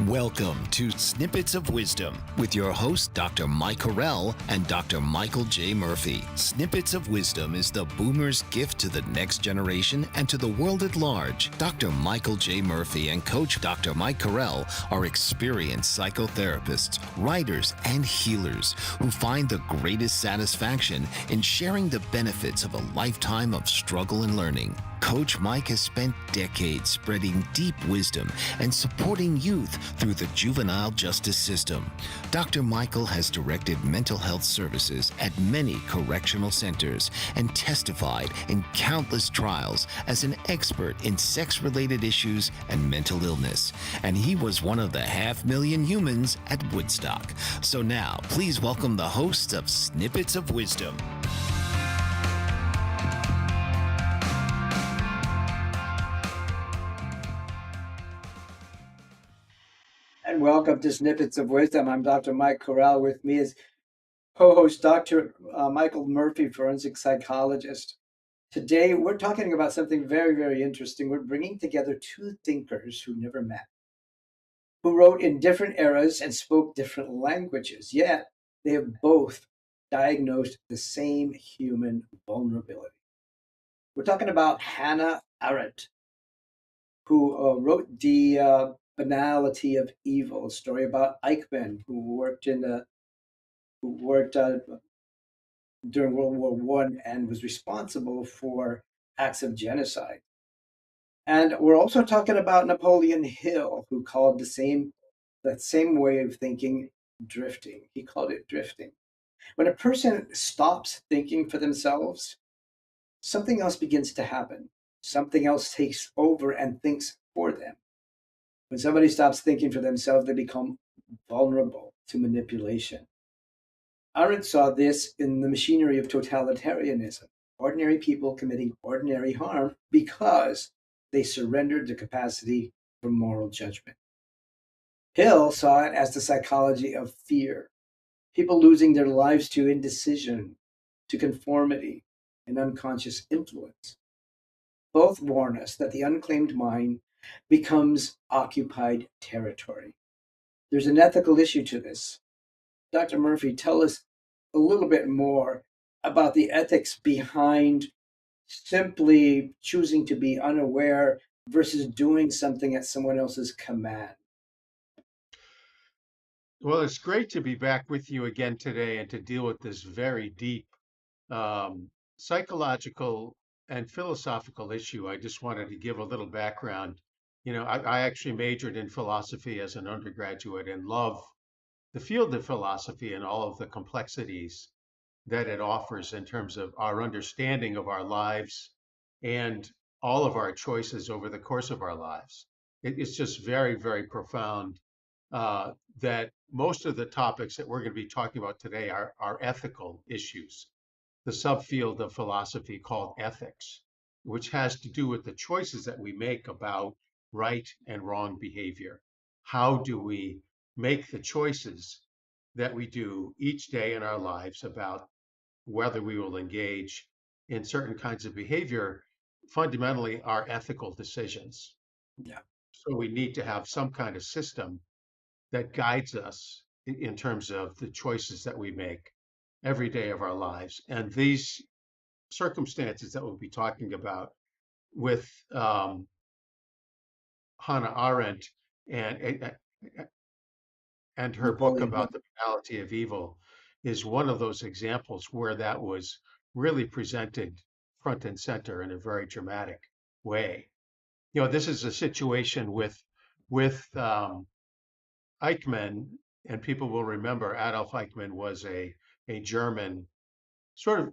Welcome to Snippets of Wisdom with your host, Dr. Mike Corral and Dr. Michael J. Murphy. Snippets of Wisdom is the boomer's gift to the next generation and to the world at large. Dr. Michael J. Murphy and Coach Dr. Mike Corral are experienced psychotherapists, writers, and healers who find the greatest satisfaction in sharing the benefits of a lifetime of struggle and learning. Coach Mike has spent decades spreading deep wisdom and supporting youth through the juvenile justice system. Dr. Michael has directed mental health services at many correctional centers and testified in countless trials as an expert in sex-related issues and mental illness. And he was one of the 500,000 humans at Woodstock. So now, please welcome the hosts of Snippets of Wisdom. And welcome to Snippets of Wisdom. I'm Dr. Mike Corral. With me is co-host Dr. Michael Murphy, forensic psychologist. Today, we're talking about something very, very interesting. We're bringing together two thinkers who never met, who wrote in different eras and spoke different languages, yet they have both diagnosed the same human vulnerability. We're talking about Hannah Arendt, who wrote the banality of evil, a story about Eichmann, who worked during World War One and was responsible for acts of genocide. And we're also talking about Napoleon Hill, who called that same way of thinking drifting. He called it drifting. When a person stops thinking for themselves, something else begins to happen. Something else takes over and thinks for them. When somebody stops thinking for themselves, they become vulnerable to manipulation. Arendt saw this in the machinery of totalitarianism, ordinary people committing ordinary harm because they surrendered the capacity for moral judgment. Hill saw it as the psychology of fear, people losing their lives to indecision, to conformity, and unconscious influence. Both warn us that the unclaimed mind becomes occupied territory. There's an ethical issue to this. Dr. Murphy, tell us a little bit more about the ethics behind simply choosing to be unaware versus doing something at someone else's command. Well, it's great to be back with you again today and to deal with this very deep psychological and philosophical issue. I just wanted to give a little background. I actually majored in philosophy as an undergraduate and love the field of philosophy and all of the complexities that it offers in terms of our understanding of our lives and all of our choices over the course of our lives. It's just very, very profound that most of the topics that we're going to be talking about today are ethical issues, the subfield of philosophy called ethics, which has to do with the choices that we make about right and wrong behavior. How do we make the choices that we do each day in our lives about whether we will engage in certain kinds of behavior, fundamentally are ethical decisions. Yeah. So we need to have some kind of system that guides us in terms of the choices that we make every day of our lives. And these circumstances that we'll be talking about with Hannah Arendt and and her book Napoleon Hill. about the banality of evil is one of those examples where that was really presented front and center in a very dramatic way. This is a situation with Eichmann, and people will remember Adolf Eichmann was a German, sort of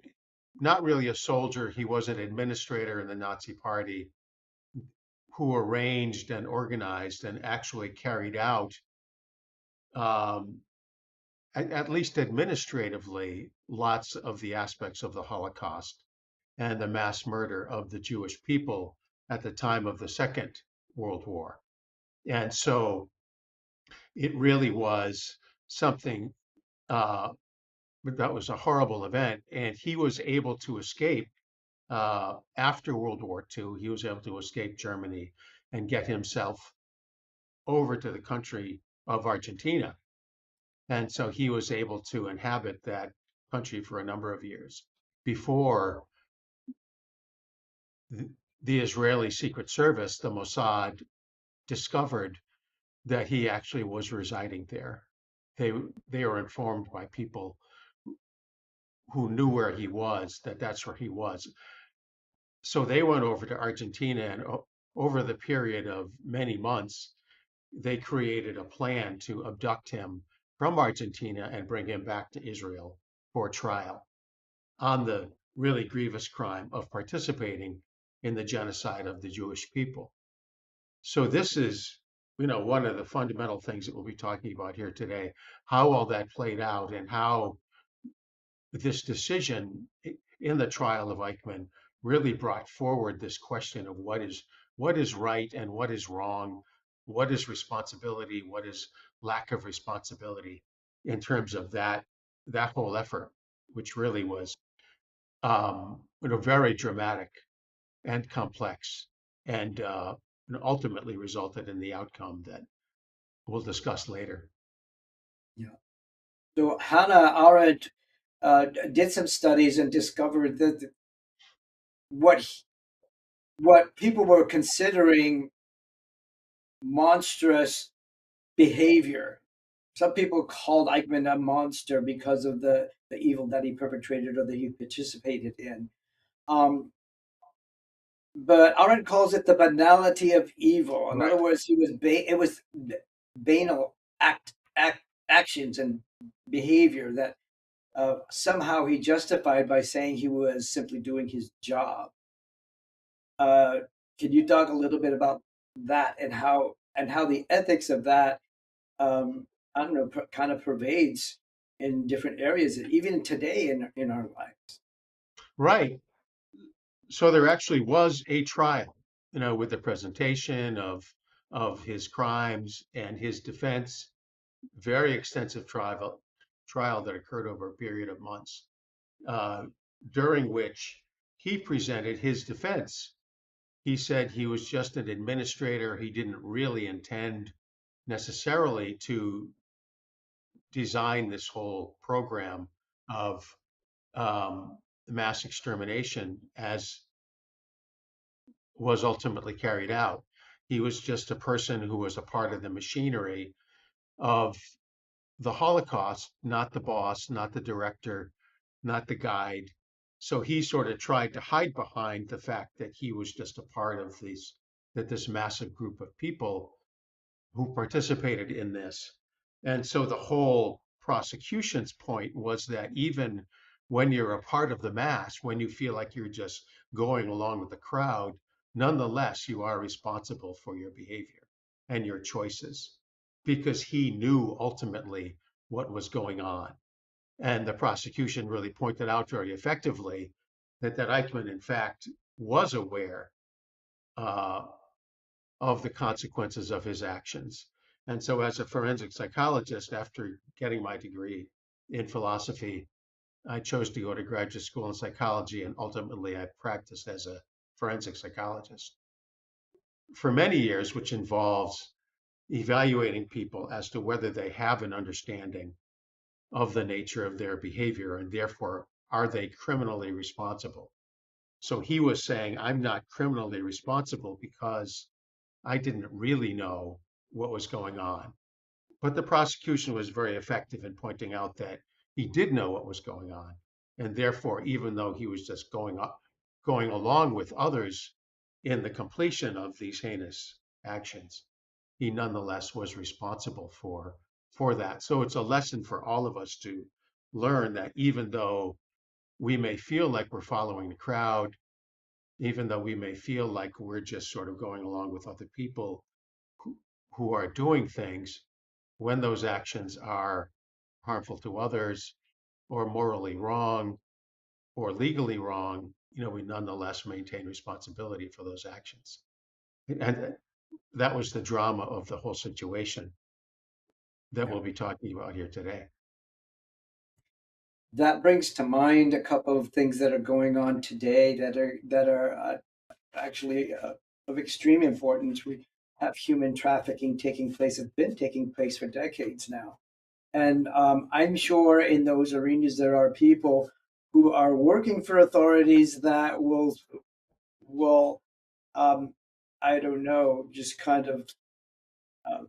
not really a soldier. He was an administrator in the Nazi Party who arranged and organized and actually carried out, at least administratively, lots of the aspects of the Holocaust and the mass murder of the Jewish people at the time of the Second World War. And so it really was something that was a horrible event. And he was able to escape after World War II. He was able to escape Germany and get himself over to the country of Argentina. And so he was able to inhabit that country for a number of years before the Israeli Secret Service, the Mossad, discovered that he actually was residing there. They were informed by people who knew where he was, that that's where he was. So they went over to Argentina, and over the period of many months, they created a plan to abduct him from Argentina and bring him back to Israel for trial on the really grievous crime of participating in the genocide of the Jewish people. So this is, one of the fundamental things that we'll be talking about here today, how all that played out and how this decision in the trial of Eichmann really brought forward this question of what is right and what is wrong, what is responsibility, what is lack of responsibility in terms of that whole effort, which really was very dramatic and complex, and ultimately resulted in the outcome that we'll discuss later. Yeah. So Hannah Arendt did some studies and discovered that what people were considering monstrous behavior. Some people called Eichmann a monster because of the evil that he perpetrated or that he participated in. But Arendt calls it the banality of evil. In other words, it was banal actions and behavior that somehow he justified by saying he was simply doing his job. Can you talk a little bit about that and how the ethics of that, I don't know, kind of pervades in different areas, even today in our lives? Right. So there actually was a trial, with the presentation of his crimes and his defense, very extensive trial that occurred over a period of months, during which he presented his defense. He said he was just an administrator. He didn't really intend necessarily to design this whole program of mass extermination as was ultimately carried out. He was just a person who was a part of the machinery of the Holocaust, not the boss, not the director, not the guide. So he sort of tried to hide behind the fact that he was just a part of this massive group of people who participated in this. And so the whole prosecution's point was that even when you're a part of the mass, when you feel like you're just going along with the crowd, nonetheless, you are responsible for your behavior and your choices, because he knew ultimately what was going on. And the prosecution really pointed out very effectively that Eichmann, in fact, was aware of the consequences of his actions. And so, as a forensic psychologist, after getting my degree in philosophy, I chose to go to graduate school in psychology, and ultimately I practiced as a forensic psychologist for many years, which involves evaluating people as to whether they have an understanding of the nature of their behavior, and therefore, are they criminally responsible? So he was saying, I'm not criminally responsible because I didn't really know what was going on. But the prosecution was very effective in pointing out that he did know what was going on. And therefore, even though he was just going along with others in the completion of these heinous actions, he nonetheless was responsible for that. So it's a lesson for all of us to learn that even though we may feel like we're following the crowd, even though we may feel like we're just sort of going along with other people who are doing things, when those actions are harmful to others or morally wrong or legally wrong, we nonetheless maintain responsibility for those actions. And that was the drama of the whole situation that we'll be talking about here today. That brings to mind a couple of things that are going on today that are actually of extreme importance. have human trafficking taking place, have been taking place for decades now. And I'm sure in those arenas there are people who are working for authorities that will I don't know, just kind of uh,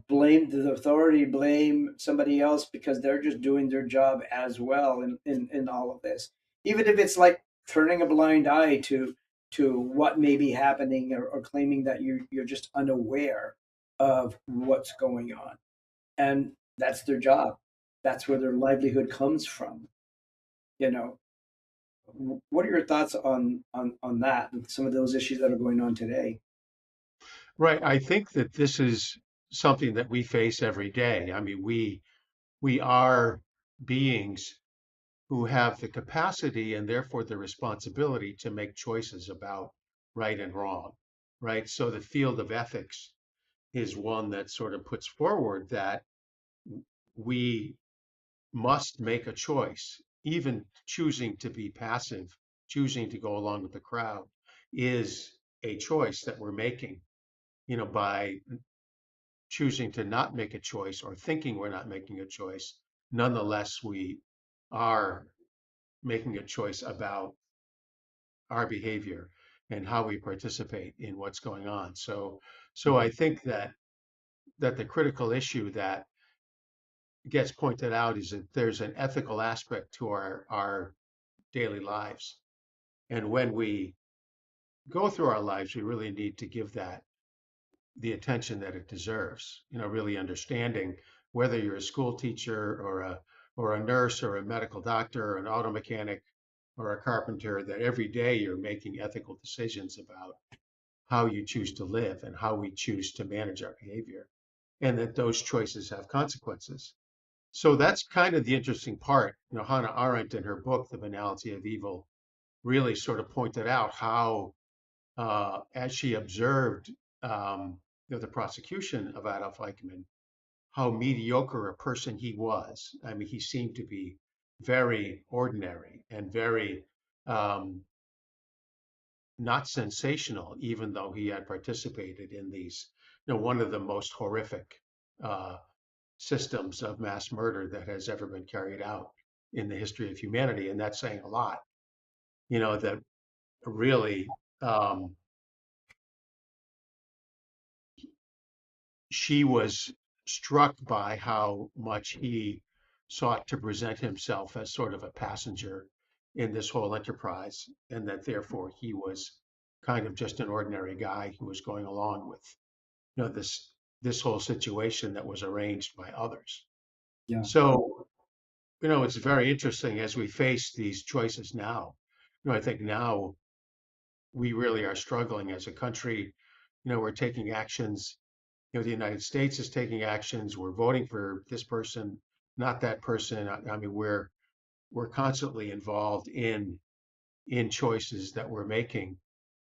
blame the authority, blame somebody else because they're just doing their job as well in all of this. Even if it's like turning a blind eye to what may be happening, or claiming that you're just unaware of what's going on. And that's their job. That's where their livelihood comes from. You know, what are your thoughts on that and some of those issues that are going on today? Right. I think that this is something that we face every day. I mean, we are beings who have the capacity and therefore the responsibility to make choices about right and wrong, right? So the field of ethics is one that sort of puts forward that we must make a choice. Even choosing to be passive, choosing to go along with the crowd is a choice that we're making, by choosing to not make a choice or thinking we're not making a choice. Nonetheless, we are making a choice about our behavior and how we participate in what's going on. So I think that the critical issue that gets pointed out is that there's an ethical aspect to our daily lives. And when we go through our lives, we really need to give that the attention that it deserves, really understanding whether you're a school teacher or a nurse or a medical doctor or an auto mechanic or a carpenter, that every day you're making ethical decisions about how you choose to live and how we choose to manage our behavior, and that those choices have consequences. So that's kind of the interesting part. Hannah Arendt in her book, The Banality of Evil, really sort of pointed out how, as she observed, the prosecution of Adolf Eichmann, how mediocre a person he was. I mean, he seemed to be very ordinary and very not sensational, even though he had participated in these, one of the most horrific uh, systems of mass murder that has ever been carried out in the history of humanity. And that's saying a lot, that really she was struck by how much he sought to present himself as sort of a passenger in this whole enterprise, and that therefore he was kind of just an ordinary guy who was going along with this whole situation that was arranged by others. Yeah. So it's very interesting as we face these choices now. I think now we really are struggling as a country. We're taking actions. The United States is taking actions. We're voting for this person, not that person. I mean, we're constantly involved in choices that we're making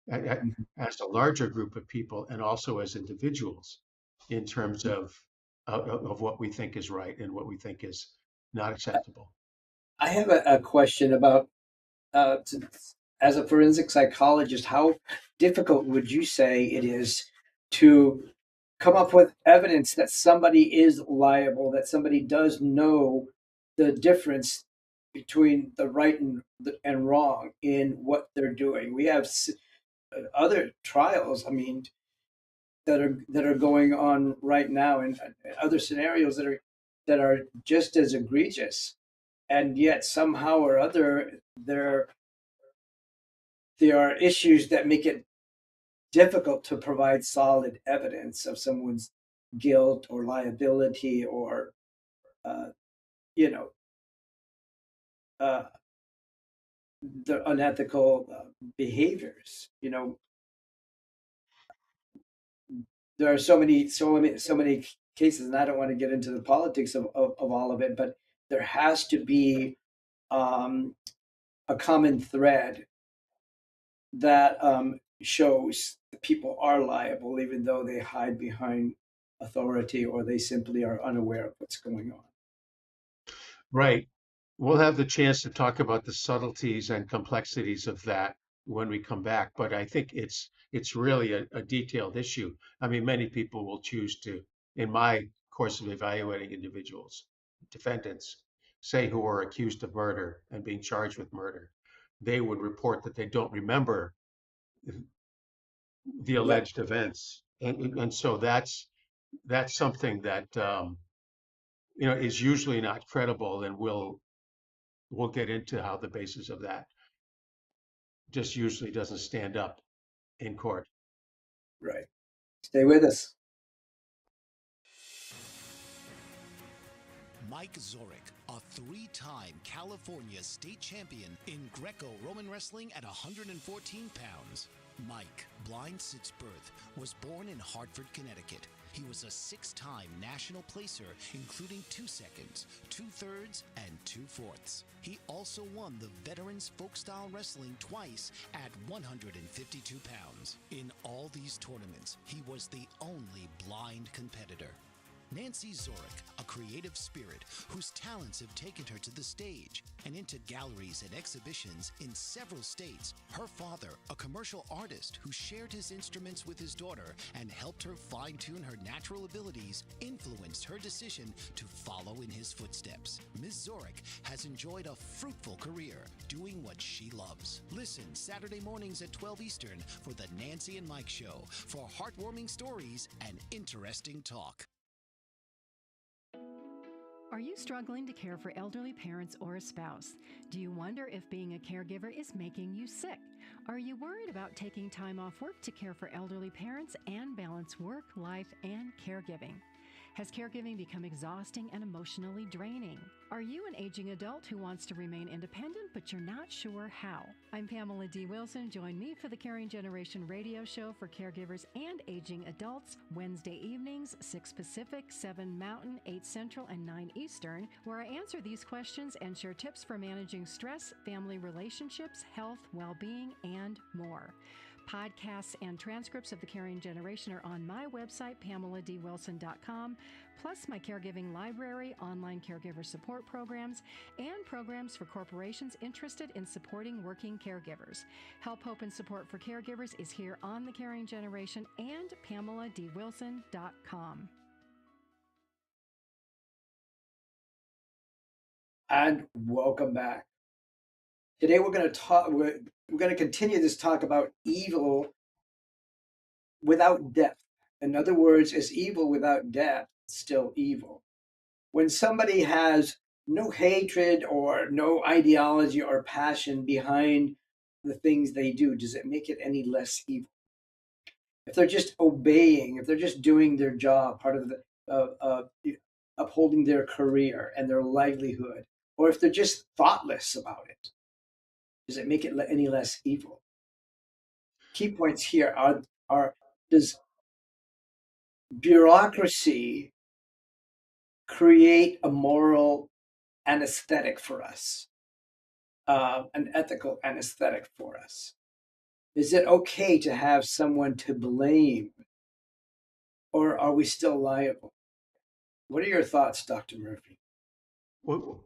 Mhm. as a larger group of people and also as individuals in terms of what we think is right and what we think is not acceptable. I have a question about uh, to, as a forensic psychologist, how difficult would you say it is to come up with evidence that somebody is liable, that somebody does know the difference between the right and wrong in what they're doing? We have other trials, I mean, that are going on right now, and other scenarios that are just as egregious, and yet somehow or other there are issues that make it difficult to provide solid evidence of someone's guilt or liability, or uh, you know uh, the unethical behaviors. There are so many cases, and I don't want to get into the politics of all of it, but there has to be um, a common thread that shows that people are liable, even though they hide behind authority, or they simply are unaware of what's going on. Right. We'll have the chance to talk about the subtleties and complexities of that when we come back, but I think it's really a detailed issue. I mean, many people will choose to, in my course of evaluating individuals, defendants, say who are accused of murder and being charged with murder, they would report that they don't remember the Yeah, alleged events, and so that's something that is usually not credible, and we'll get into how the basis of that just usually doesn't stand up in court. right. Stay with us. Mike Zorich, a three-time California state champion in Greco-Roman wrestling at 114 pounds. Mike, blind since birth, was born in Hartford, Connecticut. He was a six-time national placer, including 2 seconds, 2/3, and 2/4. He also won the Veterans Folk-Style Wrestling twice at 152 pounds. In all these tournaments, he was the only blind competitor. Nancy Zorich, a creative spirit whose talents have taken her to the stage and into galleries and exhibitions in several states. Her father, a commercial artist who shared his instruments with his daughter and helped her fine-tune her natural abilities, influenced her decision to follow in his footsteps. Ms. Zorich has enjoyed a fruitful career doing what she loves. Listen Saturday mornings at 12 Eastern for the Nancy and Mike Show for heartwarming stories and interesting talk. Are you struggling to care for elderly parents or a spouse? Do you wonder if being a caregiver is making you sick? Are you worried about taking time off work to care for elderly parents and balance work, life, and caregiving? Has caregiving become exhausting and emotionally draining? Are you an aging adult who wants to remain independent, but you're not sure how? I'm Pamela D. Wilson. Join me for the Caring Generation radio show for caregivers and aging adults, Wednesday evenings, 6 Pacific, 7 Mountain, 8 Central, and 9 Eastern, where I answer these questions and share tips for managing stress, family relationships, health, well-being, and more. Podcasts and transcripts of The Caring Generation are on my website, PamelaDWilson.com, plus my caregiving library, online caregiver support programs, and programs for corporations interested in supporting working caregivers. Help, hope, and support for caregivers is here on The Caring Generation and PamelaDWilson.com. And welcome back. Today we're going to talk. We're going to continue this talk about evil without depth. In other words, is evil without depth still evil? When somebody has no hatred or no ideology or passion behind the things they do, does it make it any less evil? If they're just obeying, if they're just doing their job, part of the upholding their career and their livelihood, or if they're just thoughtless about it, does it make it any less evil? Key points here are does bureaucracy create a moral anesthetic for us, an ethical anesthetic for us? Is it okay to have someone to blame, or are we still liable? What are your thoughts, Dr. Murphy? Well,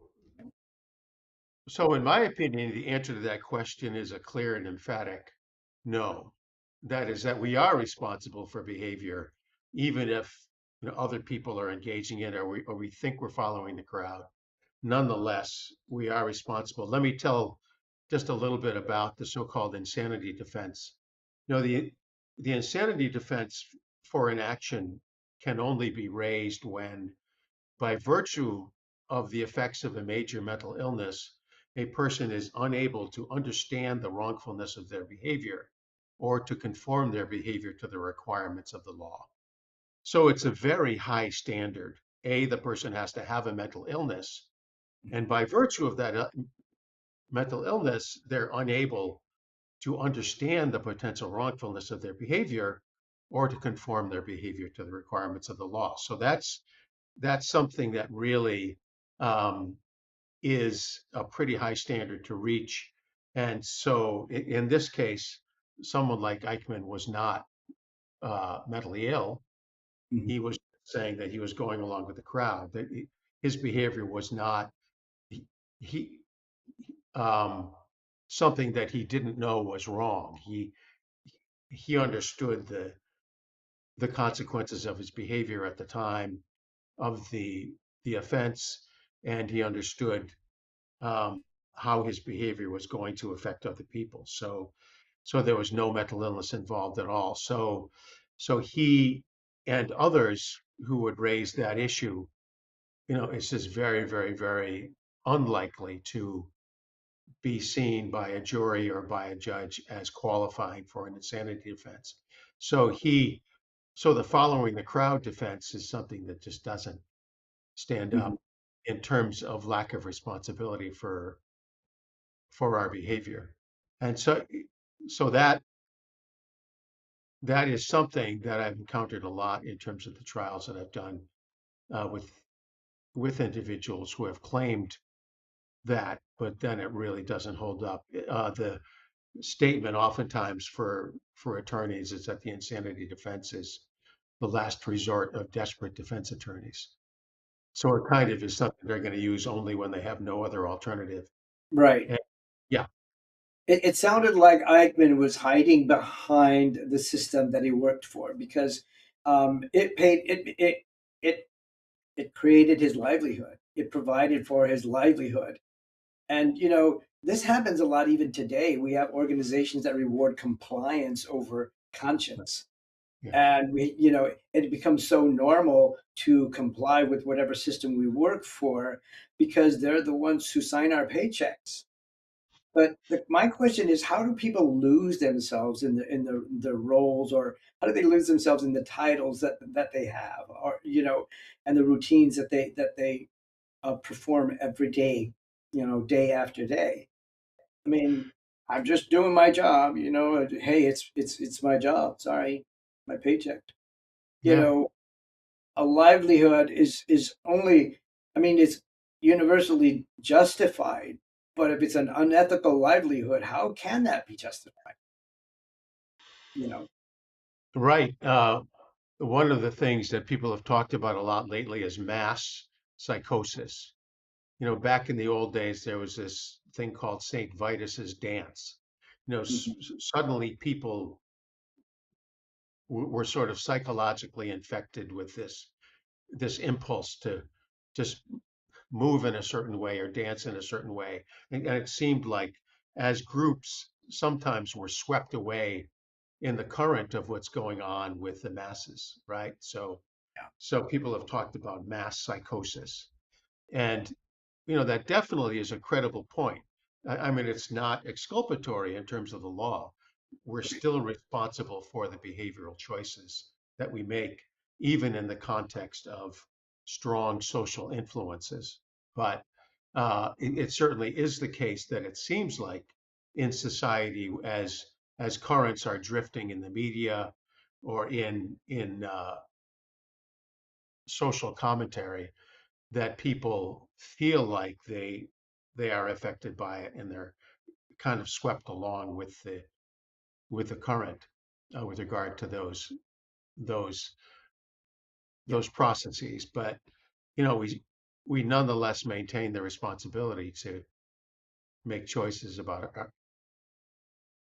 so in my opinion, the answer to that question is a clear and emphatic no. That is that we are responsible for behavior, even if other people are engaging in it, or we think we're following the crowd. Nonetheless, we are responsible. Let me tell just a little bit about the so-called insanity defense. The insanity defense for an action can only be raised when, by virtue of the effects of a major mental illness, a person is unable to understand the wrongfulness of their behavior or to conform their behavior to the requirements of the law. So it's a very high standard. The person has to have a mental illness, and by virtue of that mental illness, they're unable to understand the potential wrongfulness of their behavior or to conform their behavior to the requirements of the law. So that's something that really is a pretty high standard to reach. And so in this case, someone like Eichmann was not mentally ill. Mhm. He was saying that he was going along with the crowd, that his behavior was not he something that he didn't know was wrong. he understood the consequences of his behavior at the time of the offense, and he understood um, how his behavior was going to affect other people. So there was no mental illness involved at all. So he and others who would raise that issue, it's just very, very, very unlikely to be seen by a jury or by a judge as qualifying for an insanity defense. So the following the crowd defense is something that just doesn't stand Mhm. up in terms of lack of responsibility for our behavior. And so that is something that I've encountered a lot in terms of the trials that I've done with individuals who have claimed that, but then it really doesn't hold up. The statement oftentimes for attorneys is that the insanity defense is the last resort of desperate defense attorneys. So it kind of is something they're going to use only when they have no other alternative. Right. And yeah, It sounded like Eichmann was hiding behind the system that he worked for because it paid it it created his livelihood. It provided for his livelihood. And this happens a lot even today. We have organizations that reward compliance over conscience. yeah, And it becomes so normal to comply with whatever system we work for because they're the ones who sign our paychecks. But my question is, how do people lose themselves in the roles, or how do they lose themselves in the titles that they have, or and the routines that they perform every day, day after day? I mean, I'm just doing my job, Hey, it's my job. Sorry, my paycheck. You yeah. know, a livelihood is only, I mean, it's universally justified, but if it's an unethical livelihood, how can that be justified? You know, Right. One of the things that people have talked about a lot lately is mass psychosis. Back in the old days, there was this thing called St. Vitus's dance. Mhm. Suddenly people were sort of psychologically infected with this impulse to just move in a certain way or dance in a certain way. And it seemed like as groups sometimes were swept away in the current of what's going on with the masses, right? So people have talked about mass psychosis. And that definitely is a credible point. I mean, it's not exculpatory in terms of the law. We're still responsible for the behavioral choices that we make, even in the context of strong social influences. But it certainly is the case that it seems like in society, as currents are drifting in the media or in social commentary, that people feel like they are affected by it and they're kind of swept along with the current with regard to those Yeah. those processes. But we nonetheless maintain the responsibility to make choices about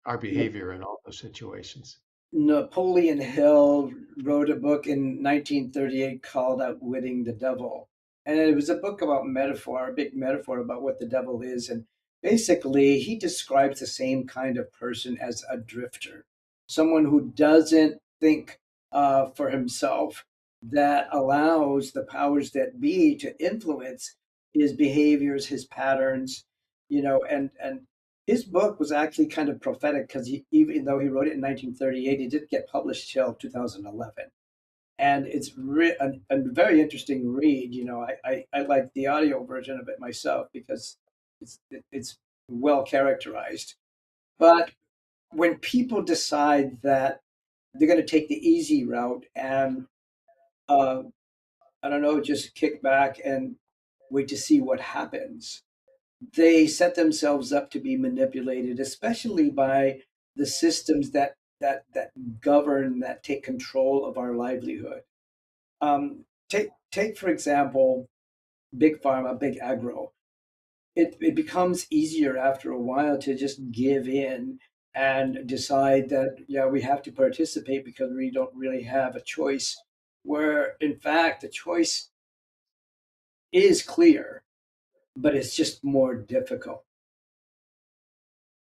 our behavior in all those situations. Napoleon Hill wrote a book in 1938 called Outwitting the Devil. And it was a book about metaphor, a big metaphor about what the devil is. And basically, he describes the same kind of person as a drifter, someone who doesn't think for himself, that allows the powers that be to influence his behaviors, his patterns, and his book was actually kind of prophetic because even though he wrote it in 1938, it didn't get published till 2011. And it's a very interesting read. I like the audio version of it myself because it's well characterized. But when people decide that they're going to take the easy route and uh, I don't know, just kick back and wait to see what happens, they set themselves up to be manipulated, especially by the systems that govern, that take control of our livelihood. Take for example, big pharma, big agro. It becomes easier after a while to just give in and decide that, yeah, we have to participate because we don't really have a choice, where in fact the choice is clear, but it's just more difficult.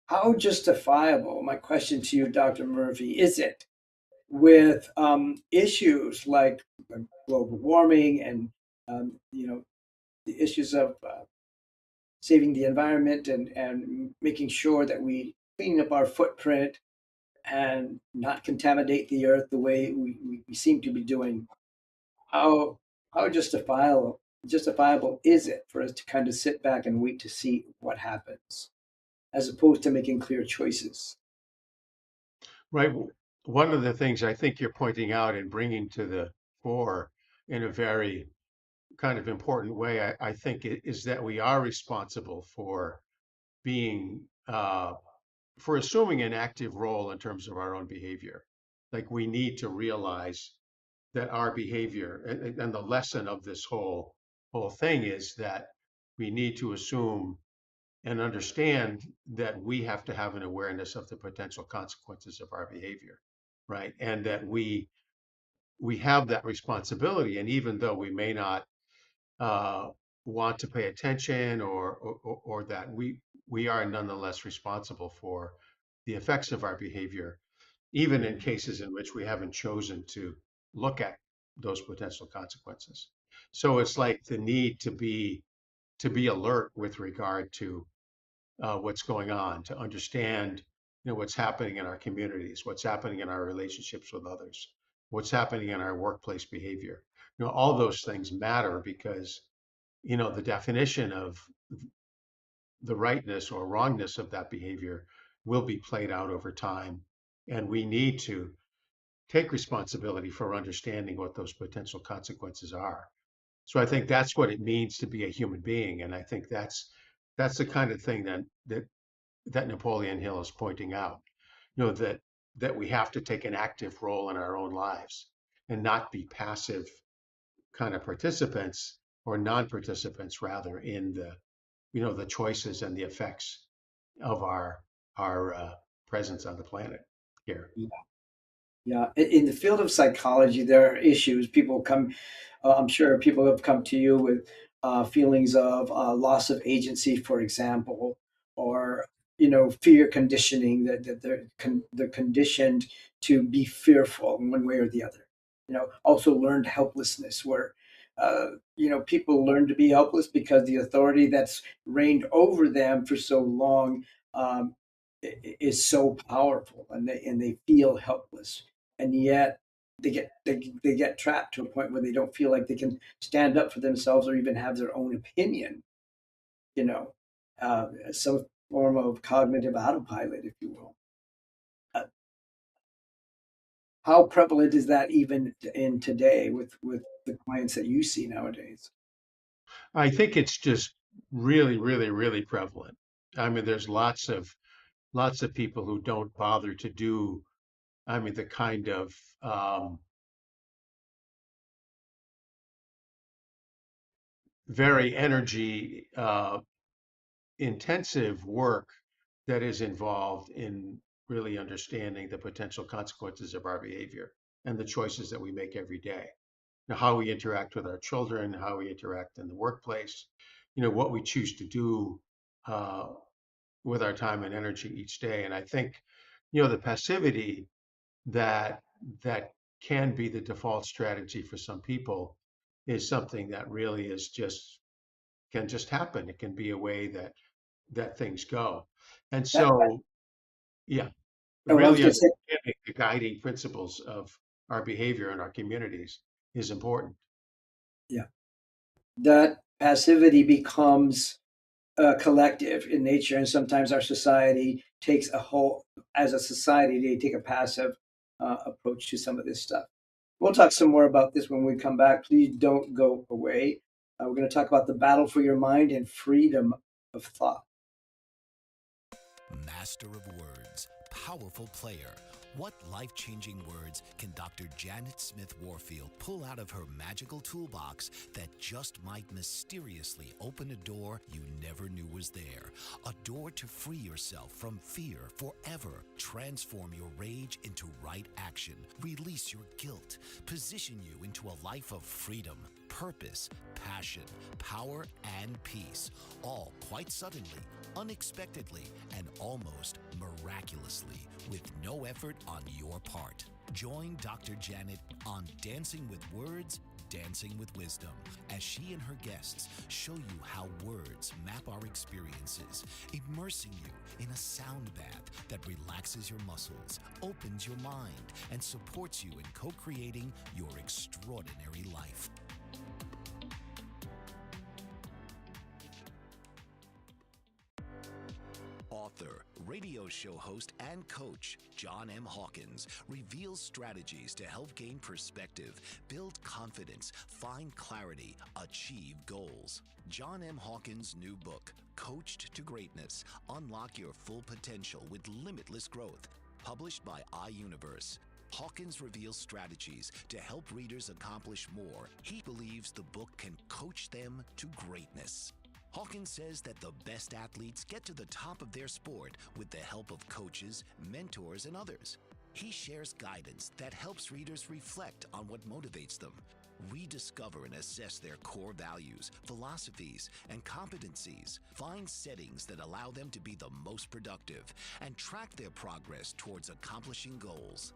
How justifiable, my question to you, Dr. Murphy, is it with issues like global warming and the issues of saving the environment and making sure that we clean up our footprint and not contaminate the earth the way we seem to be doing? How how justifiable is it for us to kind of sit back and wait to see what happens, as opposed to making clear choices? Right. One of the things I think you're pointing out and bringing to the fore in a very kind of important way, I think, is that we are responsible for being, for assuming an active role in terms of our own behavior. Like we need to realize that our behavior and the lesson of this whole thing is that we need to assume and understand that we have to have an awareness of the potential consequences of our behavior, right? And that we have that responsibility. And even though we may not uh, want to pay attention or that we are nonetheless responsible for the effects of our behavior, even in cases in which we haven't chosen to look at those potential consequences. So it's like the need to be alert with regard to what's going on, to understand, what's happening in our communities, what's happening in our relationships with others, what's happening in our workplace behavior. All those things matter because, the definition of the rightness or wrongness of that behavior will be played out over time. And we need to take responsibility for understanding what those potential consequences are. So I think that's what it means to be a human being. And I think that's the kind of thing that Napoleon Hill is pointing out, that we have to take an active role in our own lives and not be passive kind of participants or non-participants rather in the choices and the effects of our presence on the planet here. Yeah, in the field of psychology, there are issues. People come, I'm sure people have come to you with feelings of loss of agency, for example, or fear conditioning, that they're conditioned to be fearful in one way or the other. Also learned helplessness, where people learn to be helpless because the authority that's reigned over them for so long um, is so powerful, and they feel helpless, and yet they get trapped to a point where they don't feel like they can stand up for themselves or even have their own opinion. Some form of cognitive autopilot, if you will. Uh, how prevalent is that even in today with the clients that you see nowadays? I think it's just really, really, really prevalent. I mean, there's lots of people who don't bother to do, I mean, the kind of very energy intensive work that is involved in really understanding the potential consequences of our behavior and the choices that we make every day. Now, how we interact with our children, how we interact in the workplace, what we choose to do uh, with our time and energy each day. And I think, the passivity that that can be the default strategy for some people is something that really is just can just happen. It can be a way that things go. And That, so, yeah, oh, I was really going to say, understanding the guiding principles of our behavior in our communities is important. yeah, that passivity becomes collective in nature, and sometimes our society takes a whole, as a society, they take a passive approach to some of this stuff. We'll talk some more about this when we come back. Please don't go away. We're going to talk about the battle for your mind and freedom of thought. Master of words, powerful player, What life-changing words can Dr. Janet Smith Warfield pull out of her magical toolbox that just might mysteriously open a door you never knew was there? A door to free yourself from fear forever. Transform your rage into right action. Release your guilt. Position you into a life of freedom, purpose, passion, power, and peace. All quite suddenly, unexpectedly, and almost miraculously, with no effort on your part. Join Dr. Janet on Dancing with Words, Dancing with Wisdom, as she and her guests show you how words map our experiences, immersing you in a sound bath that relaxes your muscles, opens your mind, and supports you in co-creating your extraordinary life. Author, radio show host, and coach John M. Hawkins reveals strategies to help gain perspective, build confidence, find clarity, achieve goals. John M. Hawkins' new book, Coached to Greatness, Unlock Your Full Potential with Limitless Growth, published by iUniverse. Hawkins reveals strategies to help readers accomplish more. He believes the book can coach them to greatness. Hawkins says that the best athletes get to the top of their sport with the help of coaches, mentors, and others. He shares guidance that helps readers reflect on what motivates them, rediscover and assess their core values, philosophies, and competencies, find settings that allow them to be the most productive, and track their progress towards accomplishing goals.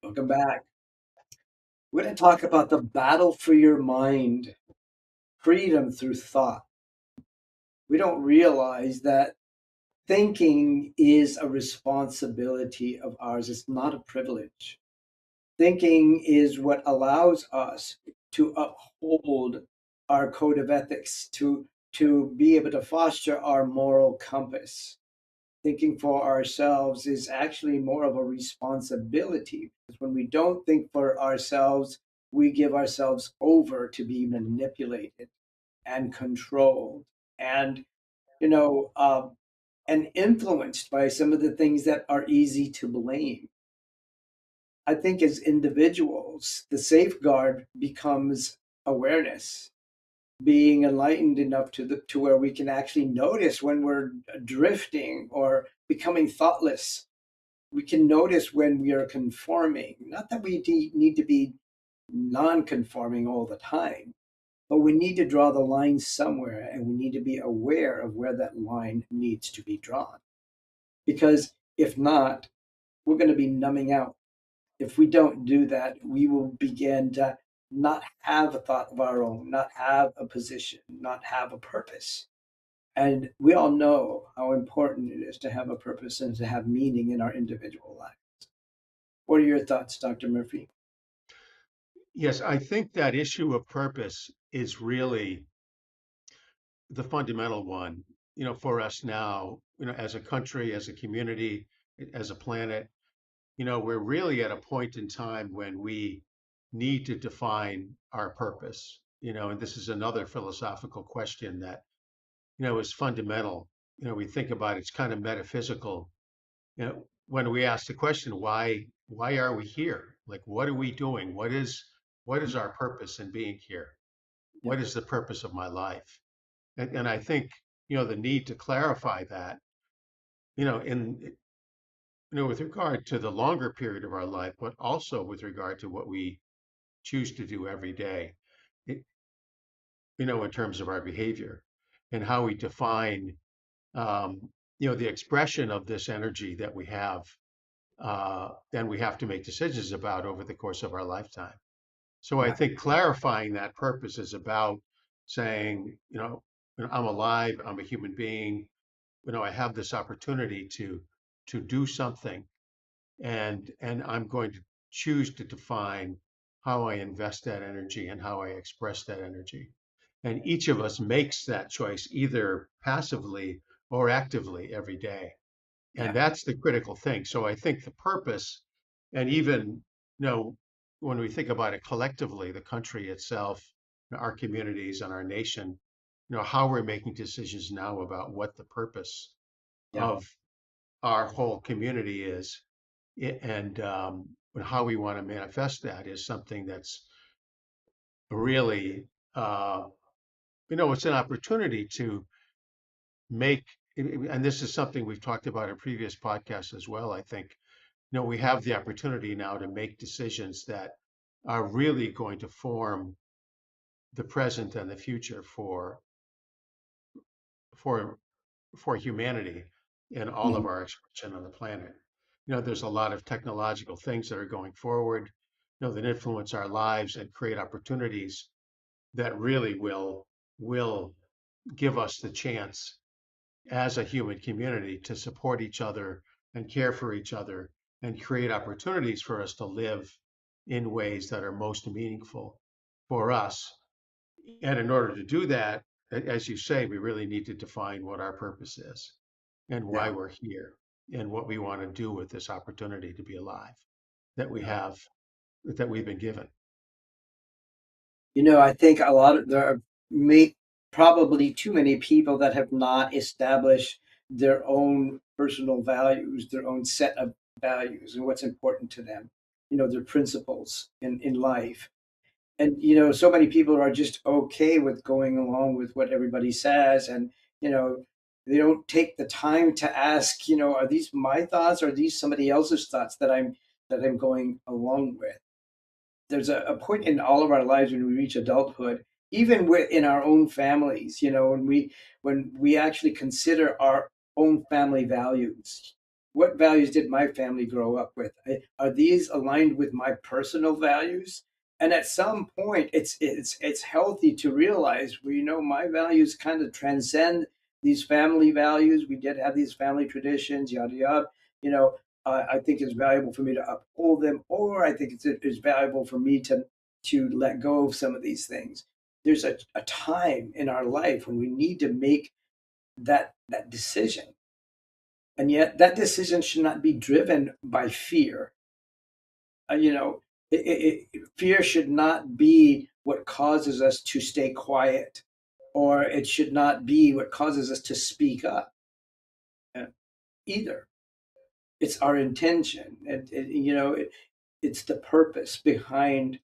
Welcome back. We're going to talk about the battle for your mind, freedom through thought. We don't realize that thinking is a responsibility of ours. It's not a privilege. Thinking is what allows us to uphold our code of ethics, to be able to foster our moral compass. Thinking for ourselves is actually more of a responsibility, because when we don't think for ourselves, we give ourselves over to be manipulated and controlled and, you know, and influenced by some of the things that are easy to blame. I think as individuals, the safeguard becomes awareness, being enlightened enough to where we can actually notice when we're drifting or becoming thoughtless. We can notice when we are conforming. Not that we need to be non-conforming all the time, but we need to draw the line somewhere, and we need to be aware of where that line needs to be drawn. Because if not, we're going to be numbing out. If we don't do that, we will begin to not have a thought of our own, not have a position, not have a purpose. And we all know how important it is to have a purpose and to have meaning in our individual lives. What are your thoughts, Dr. Murphy? Yes, I think that issue of purpose is really the fundamental one, for us now, as a country, as a community, as a planet. We're really at a point in time when we need to define our purpose, and this is another philosophical question that, is fundamental. We think about it's kind of metaphysical. When we ask the question, why are we here? Like, what are we doing? What is our purpose in being here? Yeah, What is the purpose of my life? And I think, the need to clarify that, in with regard to the longer period of our life, but also with regard to what we choose to do every day, it, in terms of our behavior and how we define, the expression of this energy that we have, then we have to make decisions about over the course of our lifetime. So I yeah, think clarifying that purpose is about saying, I'm alive, I'm a human being, I have this opportunity to do something, and I'm going to choose to define how I invest that energy and how I express that energy. And each of us makes that choice either passively or actively every day. And yeah, that's the critical thing. So I think the purpose, and even, you know, when we think about it collectively, the country itself, our communities and our nation, how we're making decisions now about what the purpose Yeah. of our whole community is, and how we want to manifest that is something that's really, uh, it's an opportunity to make, and this is something we've talked about in previous podcasts as well, I think, we have the opportunity now to make decisions that are really going to form the present and the future for for humanity in all of Mhm. our expression on the planet. There's a lot of technological things that are going forward, that influence our lives and create opportunities that really will give us the chance as a human community to support each other and care for each other and create opportunities for us to live in ways that are most meaningful for us. And in order to do that, as you say, we really need to define what our purpose is and why Yeah. we're here and what we want to do with this opportunity to be alive that we Yeah. have, that we've been given. I think there are probably too many people that have not established their own personal values, their own set of values, and what's important to them. Their principles in life. And so many people are just okay with going along with what everybody says, and you know, they don't take the time to ask, are these my thoughts, or are these somebody else's thoughts that I'm going along with? There's a point in all of our lives when we reach adulthood, even in our own families, when we actually consider our own family values. What values did my family grow up with? Are these aligned with my personal values? And at some point, it's healthy to realize, well, my values kind of transcend these family values. We did have these family traditions, yada yada. You know, I think it's valuable for me to uphold them, or I think it's valuable for me to let go of some of these things. There's a time in our life when we need to make that decision, and yet that decision should not be driven by fear. Uh, you know, fear should not be what causes us to stay quiet, or it should not be what causes us to speak up, uh, either. It's our intention, and it's the purpose behind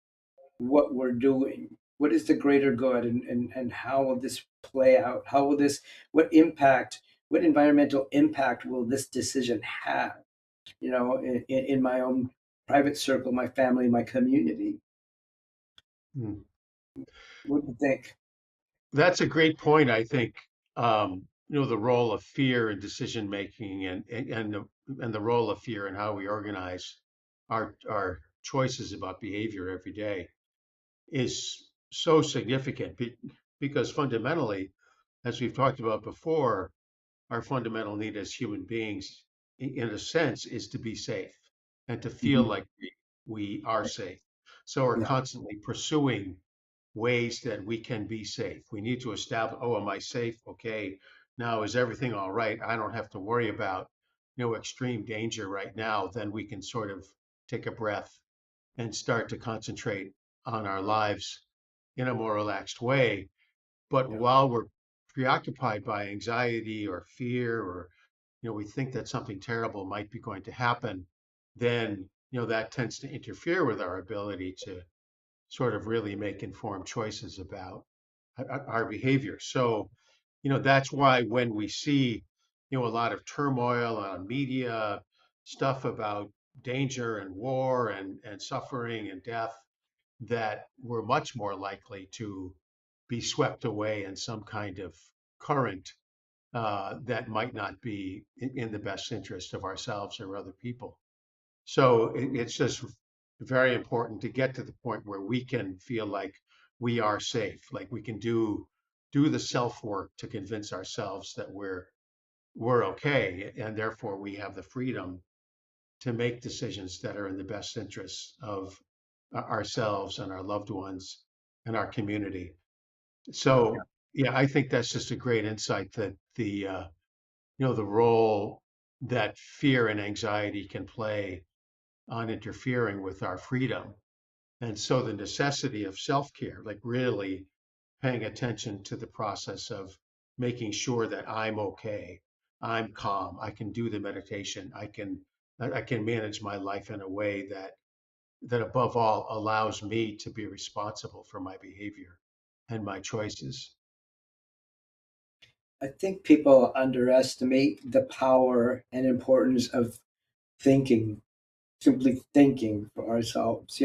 what we're doing. What is the greater good, and how will this play out? How will this, what environmental impact will this decision have, in my own private circle, my family, my community? Hmm. What do you think? That's a great point. I think the role of fear in decision making and the role of fear in how we organize our choices about behavior every day is so significant because fundamentally, as we've talked about before, our fundamental need as human beings, in a sense, is to be safe and to feel Mhm. like we are safe. So we're Yeah. constantly pursuing ways that we can be safe. We need to establish, oh, am I safe? Okay, now is everything all right? I don't have to worry about extreme danger right now. Then we can sort of take a breath and start to concentrate on our lives in a more relaxed way. But Yeah. while we're preoccupied by anxiety or fear, or we think that something terrible might be going to happen, then that tends to interfere with our ability to sort of really make informed choices about our behavior. So, that's why when we see, a lot of turmoil on media, stuff about danger and war and suffering and death, that we're much more likely to be swept away in some kind of current that might not be in the best interest of ourselves or other people. So it's just very important to get to the point where we can feel like we are safe, like we can do the self work to convince ourselves that we're okay, and therefore we have the freedom to make decisions that are in the best interests of ourselves and our loved ones and our community. Yeah. So yeah, I think that's just a great insight that the role that fear and anxiety can play on interfering with our freedom And so the necessity of self-care, like really paying attention to the process of making sure that I'm okay, I'm calm, I can do the meditation, I can manage my life in a way that above all allows me to be responsible for my behavior and my choices. I think people underestimate the power and importance of thinking, simply thinking for ourselves.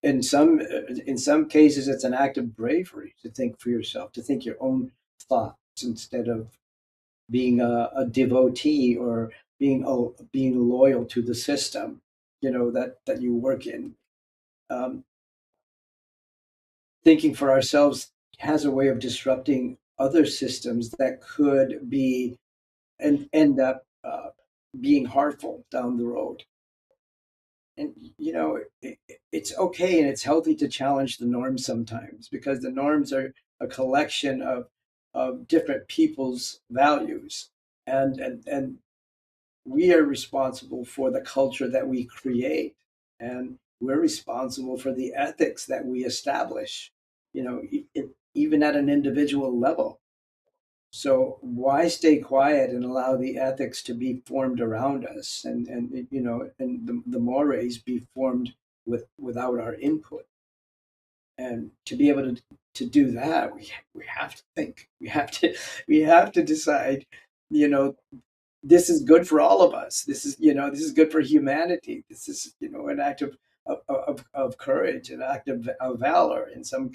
In some cases, it's an act of bravery to think for yourself, to think your own thoughts instead of being a devotee or being loyal to the system, that you work in. Um, Thinking for ourselves has a way of disrupting other systems that could be and end up being harmful down the road. And it's okay and it's healthy to challenge the norms sometimes, because the norms are a collection of different people's values, and we are responsible for the culture that we create, and we're responsible for the ethics that we establish, even at an individual level. So why stay quiet and allow the ethics to be formed around us, and the mores be formed without our input? And to be able to do that, we have to think. We have to decide. You know, this is good for all of us. This is good for humanity. This is an act of courage, an act of valor in some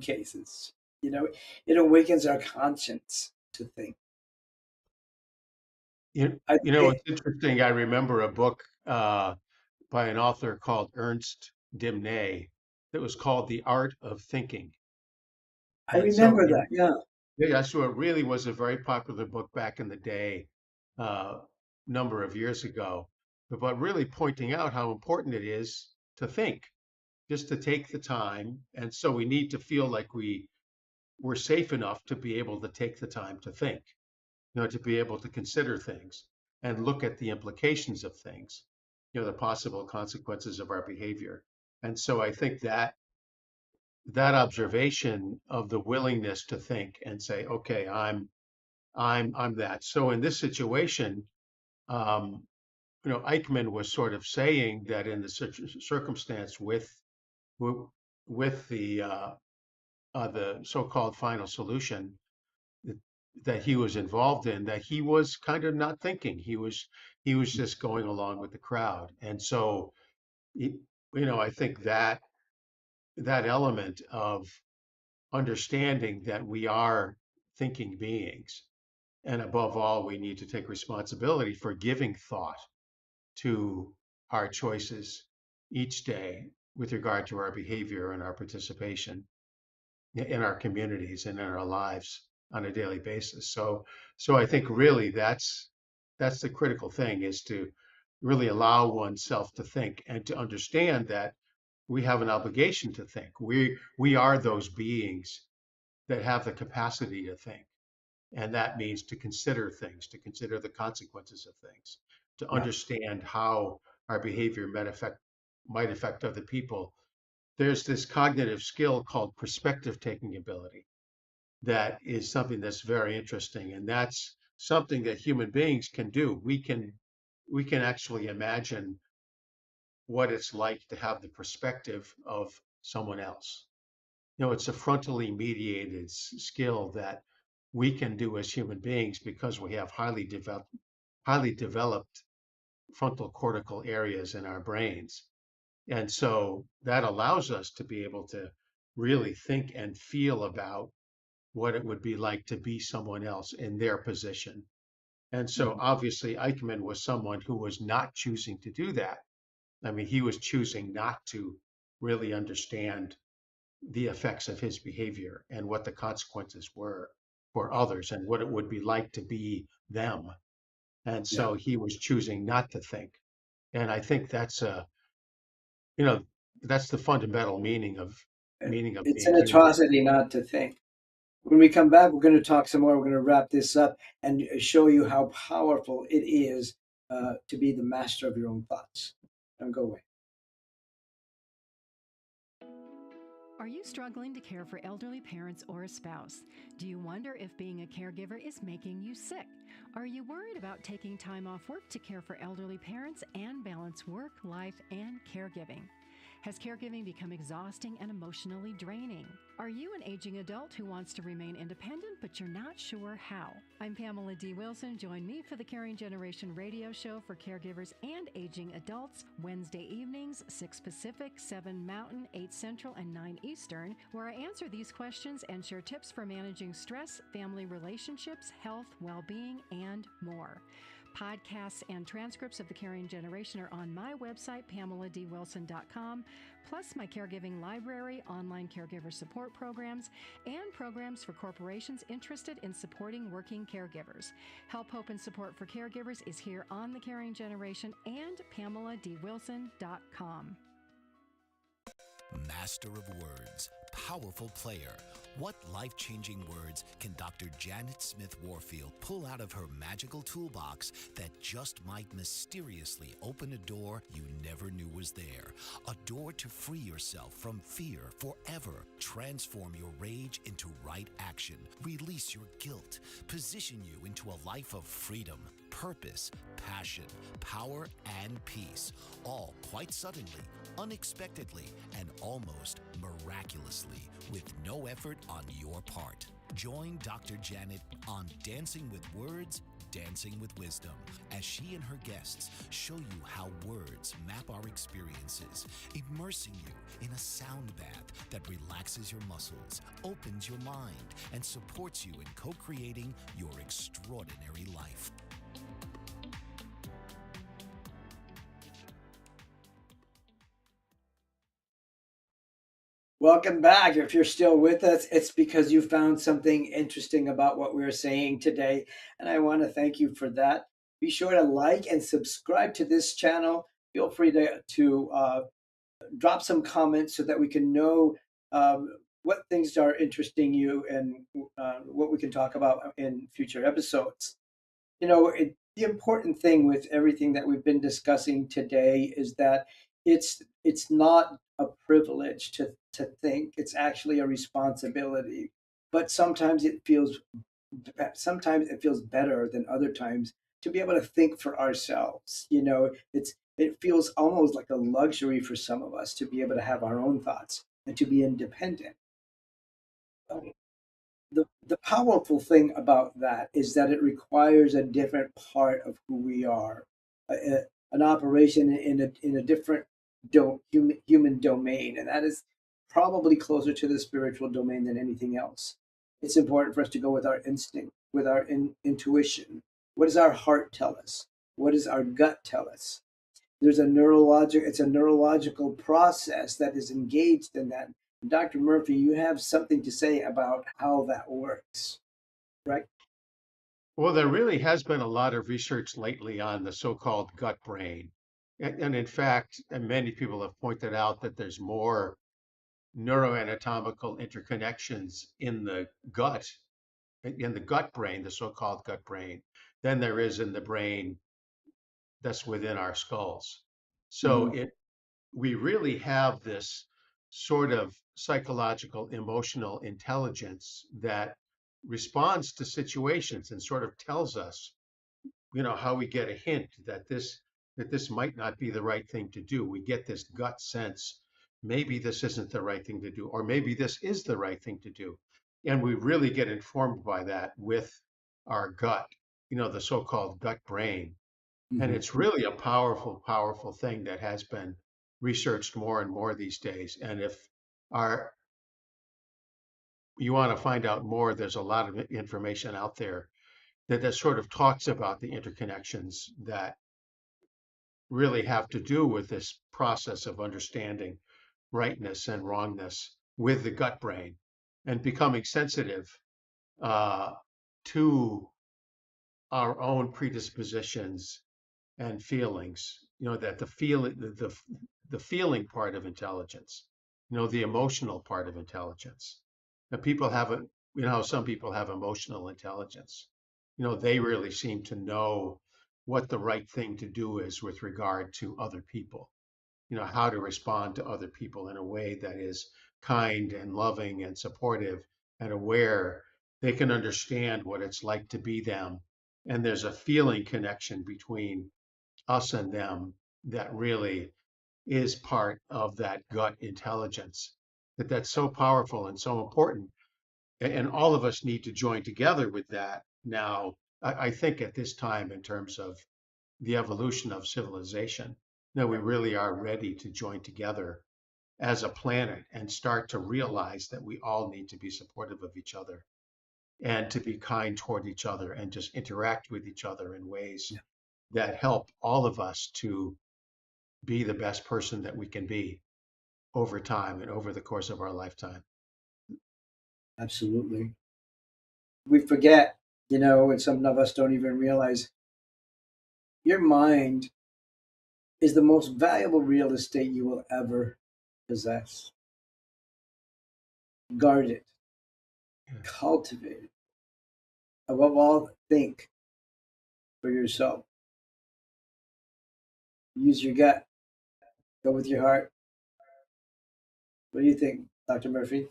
cases. It awakens our conscience to think. I It's interesting. I remember a book by an author called Ernst Dimnay that was called The Art of Thinking. I And so, remember that. Yeah, yeah, so it really was a very popular book back in the day, uh, number of years ago, but really pointing out how important it is to think, just to take the time. And so we need to feel like we're safe enough to be able to take the time to think, to be able to consider things and look at the implications of things, the possible consequences of our behavior. And so I think that observation of the willingness to think and say, okay, I'm that. So in this situation, um, Eichmann was sort of saying that in the circumstance with the so-called final solution that, that he was involved in, that he was kind of not thinking. He was just going along with the crowd. And so, I think that element of understanding that we are thinking beings, and above all, we need to take responsibility for giving thought to our choices each day with regard to our behavior and our participation in our communities and in our lives on a daily basis. So I think really that's the critical thing, is to really allow oneself to think and to understand that we have an obligation to think. We are those beings that have the capacity to think. And that means to consider things, to consider the consequences of things, to yeah, understand how our behavior might affect other people. There's this cognitive skill called perspective taking ability that is something that's very interesting. And that's something that human beings can do. We can actually imagine what it's like to have the perspective of someone else. It's a frontally mediated skill that we can do as human beings because we have highly developed frontal cortical areas in our brains. And so that allows us to be able to really think and feel about what it would be like to be someone else in their position. And so mhm, obviously Eichmann was someone who was not choosing to do that. I mean, he was choosing not to really understand the effects of his behavior and what the consequences were for others and what it would be like to be them. And yeah. so he was choosing not to think. And I think you know, that's the fundamental meaning of It's being an human. atrocity not to think. When we come back, we're going to talk some more. We're going to wrap this up and show you how powerful it is to be the master of your own thoughts. Don't go away. Are you struggling to care for elderly parents or a spouse? Do you wonder if being a caregiver is making you sick? Are you worried about taking time off work to care for elderly parents and balance work, life, and caregiving? Has caregiving become exhausting and emotionally draining? Are you an aging adult who wants to remain independent, but you're not sure how? I'm Pamela D. Wilson. Join me for the Caring Generation radio show for caregivers and aging adults, Wednesday evenings, 6 Pacific, 7 Mountain, 8 Central, and 9 Eastern, where I answer these questions and share tips for managing stress, family relationships, health, well-being, and more. Podcasts and transcripts of the Caring Generation are on my website, PamelaDWilson.com, plus my caregiving library, online caregiver support programs, and programs for corporations interested in supporting working caregivers. Help, hope, and support for caregivers is here on the Caring Generation and PamelaDWilson.com. Master of words, powerful player. What life-changing words can Dr. Janet Smith Warfield pull out of her magical toolbox that just might mysteriously open a door you never knew was there? A door to free yourself from fear forever. Transform your rage into right action. Release your guilt. Position you into a life of freedom, purpose, passion, power, and peace. All quite suddenly, unexpectedly, and almost miraculously, with no effort on your part. Join Dr. Janet on Dancing with Words, Dancing with Wisdom, as she and her guests show you how words map our experiences, immersing you in a sound bath that relaxes your muscles, opens your mind, and supports you in co-creating your extraordinary life. Welcome back. If you're still with us, it's because you found something interesting about what we're saying today, and I want to thank you for that. Be sure to like and subscribe to this channel. Feel free to drop some comments so that we can know what things are interesting you and what we can talk about in future episodes. The important thing with everything that we've been discussing today is that it's not a privilege to think. It's actually a responsibility. But sometimes it feels better than other times to be able to think for ourselves. It feels almost like a luxury for some of us to be able to have our own thoughts and to be independent. The powerful thing about that is that it requires a different part of who we are, an operation in a different human domain, and that is probably closer to the spiritual domain than anything else. It's important for us to go with our instinct, with our intuition. What does our heart tell us? What does our gut tell us? It's a neurological process that is engaged in that. Dr. Murphy, you have something to say about how that works, right? Well, there really has been a lot of research lately on the so-called gut brain. And in fact, many people have pointed out that there's more neuroanatomical interconnections in the gut brain, the so-called gut brain, than there is in the brain that's within our skulls. So Mm-hmm. we really have this sort of psychological, emotional intelligence that responds to situations and sort of tells us, how we get a hint that this might not be the right thing to do. We get this gut sense, maybe this isn't the right thing to do, or maybe this is the right thing to do. And we really get informed by that with our gut, the so-called gut brain. And Mm-hmm. it's really a powerful, powerful thing that has been researched more and more these days. And if our you want to find out more, there's a lot of information out there that sort of talks about the interconnections that really have to do with this process of understanding rightness and wrongness with the gut brain and becoming sensitive uh, to our own predispositions and feelings. That the feeling part of intelligence, the emotional part of intelligence. Now, people have a, how some people have emotional intelligence. They really seem to know what the right thing to do is with regard to other people. How to respond to other people in a way that is kind and loving and supportive and aware, they can understand what it's like to be them. And there's a feeling connection between us and them that really is part of that gut intelligence, that's so powerful and so important. And all of us need to join together with that now. I think at this time, in terms of the evolution of civilization, that we really are ready to join together as a planet and start to realize that we all need to be supportive of each other and to be kind toward each other and just interact with each other in ways Yeah. that help all of us to be the best person that we can be over time and over the course of our lifetime. Absolutely. We forget, and some of us don't even realize your mind is the most valuable real estate you will ever possess. Guard it, Yeah. cultivate it. Above all, think for yourself. Use your gut. Go with your heart. What do you think, Dr. Murphy?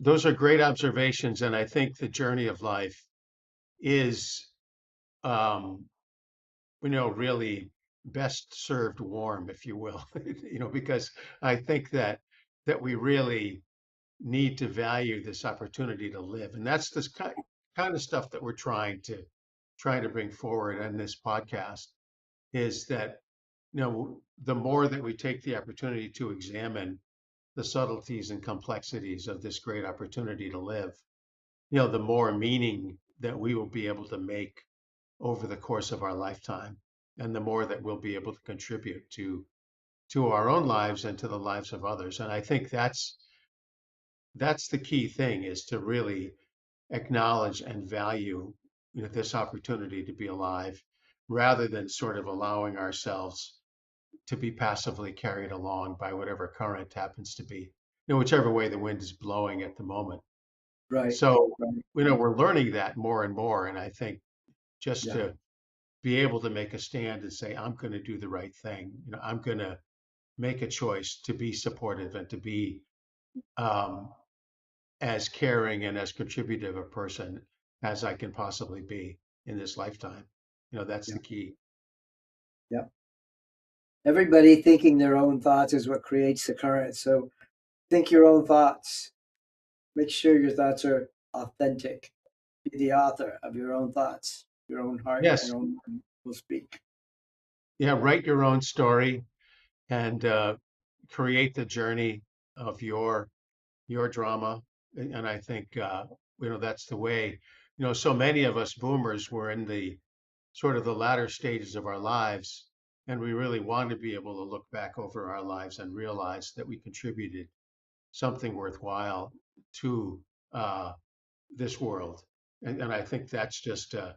Those are great observations. And I think the journey of life is, um, really best served warm, if you will, because I think that we really need to value this opportunity to live. And that's this kind of stuff that we're trying to bring forward in this podcast, is that, the more that we take the opportunity to examine the subtleties and complexities of this great opportunity to live, the more meaning that we will be able to make over the course of our lifetime, and the more that we'll be able to contribute to our own lives and to the lives of others. And I think that's the key thing, is to really acknowledge and value, this opportunity to be alive, rather than sort of allowing ourselves to be passively carried along by whatever current happens to be, whichever way the wind is blowing at the moment. Right. So, Right. we're learning that more and more. And I think just Yeah. to be able to make a stand and say, I'm going to do the right thing, I'm going to make a choice to be supportive and to be um, as caring and as contributive a person as I can possibly be in this lifetime. That's Yeah. the key. Yeah. Everybody thinking their own thoughts is what creates the current. So think your own thoughts. Make sure your thoughts are authentic. Be the author of your own thoughts. Your own heart, Yes. your own mind will speak. Yeah. Write your own story and create the journey of your drama. And I think, that's the way, so many of us boomers were in the sort of the latter stages of our lives. And we really want to be able to look back over our lives and realize that we contributed something worthwhile to this world. And I think that's just a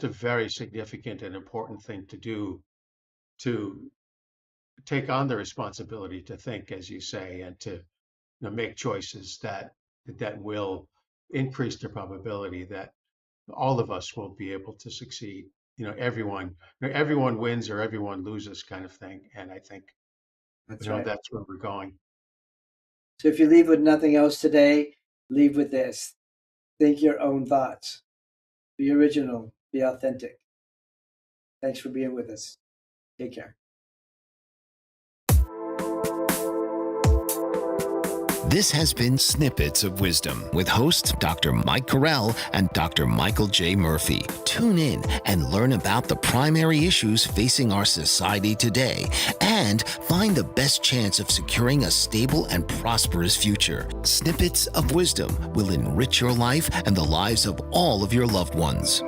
very significant and important thing to do, to take on the responsibility to think, as you say, and to make choices that will increase the probability that all of us will be able to succeed. Everyone wins or everyone loses, kind of thing. And I think That's right. that's where we're going. So if you leave with nothing else today, leave with this. Think your own thoughts. Be original. Be authentic. Thanks for being with us. Take care. This has been Snippets of Wisdom with hosts Dr. Mike Corral and Dr. Michael J. Murphy. Tune in and learn about the primary issues facing our society today and find the best chance of securing a stable and prosperous future. Snippets of Wisdom will enrich your life and the lives of all of your loved ones.